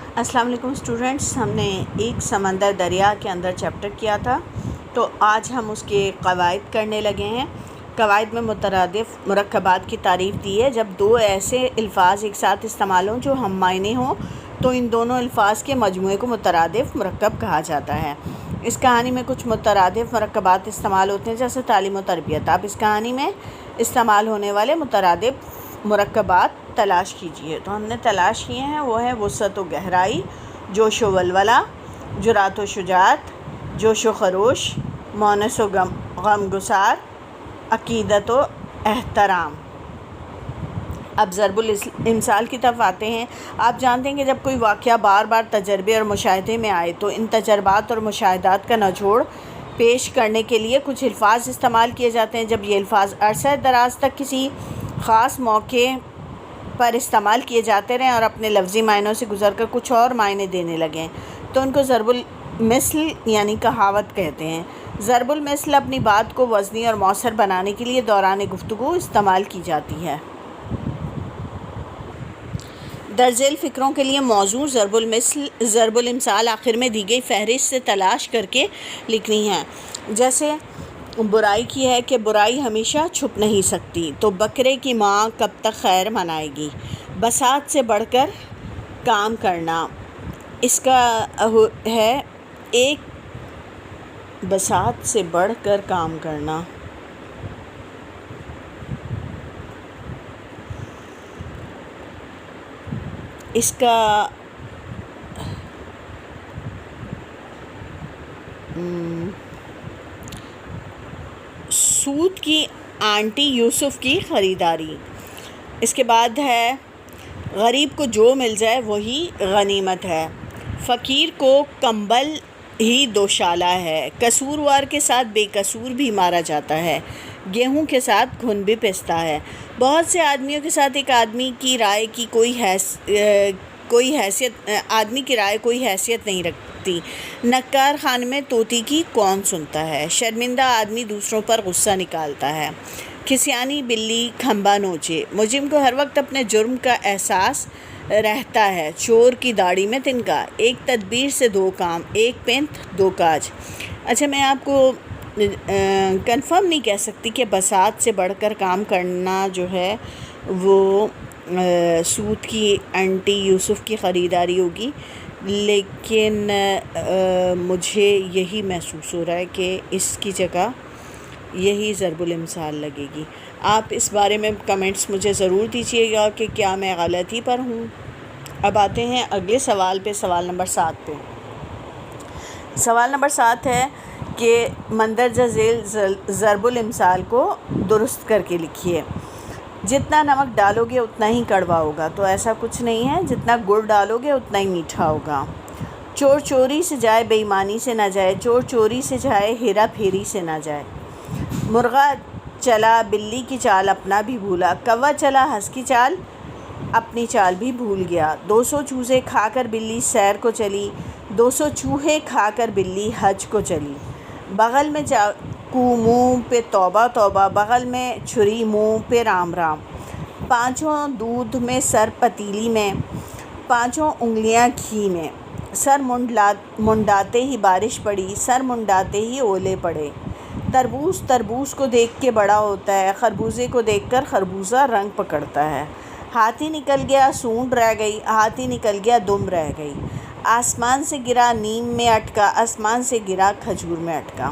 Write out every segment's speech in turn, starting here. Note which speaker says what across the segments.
Speaker 1: السلام علیکم اسٹوڈنٹس، ہم نے ایک سمندر دریا کے اندر چیپٹر کیا تھا، تو آج ہم اس کے قواعد کرنے لگے ہیں۔ قواعد میں مترادف مرکبات کی تعریف دی ہے۔ جب دو ایسے الفاظ ایک ساتھ استعمال ہوں جو ہم معنی ہوں تو ان دونوں الفاظ کے مجموعے کو مترادف مرکب کہا جاتا ہے۔ اس کہانی میں کچھ مترادف مرکبات استعمال ہوتے ہیں جیسے تعلیم و تربیت۔ آپ اس کہانی میں استعمال ہونے والے مترادف مرکبات تلاش کیجئے۔ تو ہم نے تلاش کیے ہیں، وہ ہے وسعت و گہرائی، جوش و ولولہ، جرأت و شجاعت، جوش و خروش، مونس و غم گسار، عقیدت و احترام۔ اب ضرب الامثال کی طرف آتے ہیں۔ آپ جانتے ہیں کہ جب کوئی واقعہ بار بار تجربے اور مشاہدے میں آئے تو ان تجربات اور مشاہدات کا نچوڑ پیش کرنے کے لیے کچھ الفاظ استعمال کیے جاتے ہیں۔ جب یہ الفاظ عرصہ دراز تک کسی خاص موقع پر استعمال کیے جاتے رہیں اور اپنے لفظی معنوں سے گزر کر کچھ اور معنی دینے لگیں تو ان کو ضرب المثل یعنی کہاوت کہتے ہیں۔ ضرب المثل اپنی بات کو وزنی اور مؤثر بنانے کے لیے دوران گفتگو استعمال کی جاتی ہے۔ درج ذیل فکروں کے لیے موضوع ضرب الامثال آخر میں دی گئی فہرست سے تلاش کر کے لکھنی ہے۔ جیسے برائی کی ہے کہ برائی ہمیشہ چھپ نہیں سکتی، تو بکرے کی ماں کب تک خیر منائے گی۔ بساط سے بڑھ کر کام کرنا، اس کا ہے ایک بساط سے بڑھ کر کام کرنا۔ اس کا سود کی آنٹی یوسف کی خریداری۔ اس کے بعد ہے غریب کو جو مل جائے وہی غنیمت ہے۔ فقیر کو کمبل ہی دوشالہ ہے۔ قصوروار کے ساتھ بے قصور بھی مارا جاتا ہے۔ گیہوں کے ساتھ گھن بھی پستا ہے۔ بہت سے آدمیوں کے ساتھ ایک آدمی کی رائے کی کوئی حیثیت نہیں رکھتی۔ نکار خانے میں طوطی کی کون سنتا ہے۔ شرمندہ آدمی دوسروں پر غصہ نکالتا ہے۔ کھسیانی بلی کھمبا نوچے۔ مجرم کو ہر وقت اپنے جرم کا احساس رہتا ہے۔ چور کی داڑھی میں تنکا۔ ایک تدبیر سے دو کام، ایک پینتھ دو کاج۔ اچھا، میں آپ کو کنفرم نہیں کہہ سکتی کہ بساط سے بڑھ کر کام کرنا جو ہے وہ سود کی آنٹی یوسف کی خریداری ہوگی، لیکن مجھے یہی محسوس ہو رہا ہے کہ اس کی جگہ یہی ضرب الامثال لگے گی۔ آپ اس بارے میں کمنٹس مجھے ضرور دیجیے گا کہ کیا میں غلطی پر ہوں۔ اب آتے ہیں اگلے سوال پہ، سوال نمبر 7 پہ۔ سوال نمبر 7 ہے کہ مندرجہ ذیل ضرب الامثال کو درست کر کے لکھیے۔ جتنا نمک ڈالو گے اتنا ہی کڑوا ہوگا، تو ایسا کچھ نہیں ہے۔ جتنا گڑ ڈالو گے اتنا ہی میٹھا ہوگا۔ چور چوری سے جائے بے ایمانی سے نہ جائے، چور چوری سے جائے ہیرا پھیری سے نہ جائے۔ مرغا چلا بلی کی چال اپنا بھی بھولا، کوا چلا ہنس کی چال اپنی چال بھی بھول گیا۔ 200 چوزے کھا کر بلی سیر کو چلی، 200 چوہے کھا کر بلی حج کو چلی۔ بغل میں چاقو منہ پہ توبہ توبہ، بغل میں چھری منہ پہ رام رام۔ پانچوں دودھ میں سر پتیلی میں، پانچوں انگلیاں گھی میں۔ سر منڈاتے ہی بارش پڑی، سر منڈاتے ہی اولے پڑے۔ تربوز تربوز کو دیکھ کے بڑا ہوتا ہے، خربوزے کو دیکھ کر خربوزہ رنگ پکڑتا ہے۔ ہاتھی نکل گیا سونڈ رہ گئی، ہاتھی نکل گیا دم رہ گئی۔ آسمان سے گرا نیم میں اٹکا، آسمان سے گرا کھجور میں اٹکا۔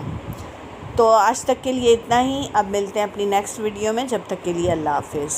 Speaker 1: تو آج تک کے لیے اتنا ہی۔ اب ملتے ہیں اپنی نیکسٹ ویڈیو میں، جب تک کے لیے اللہ حافظ۔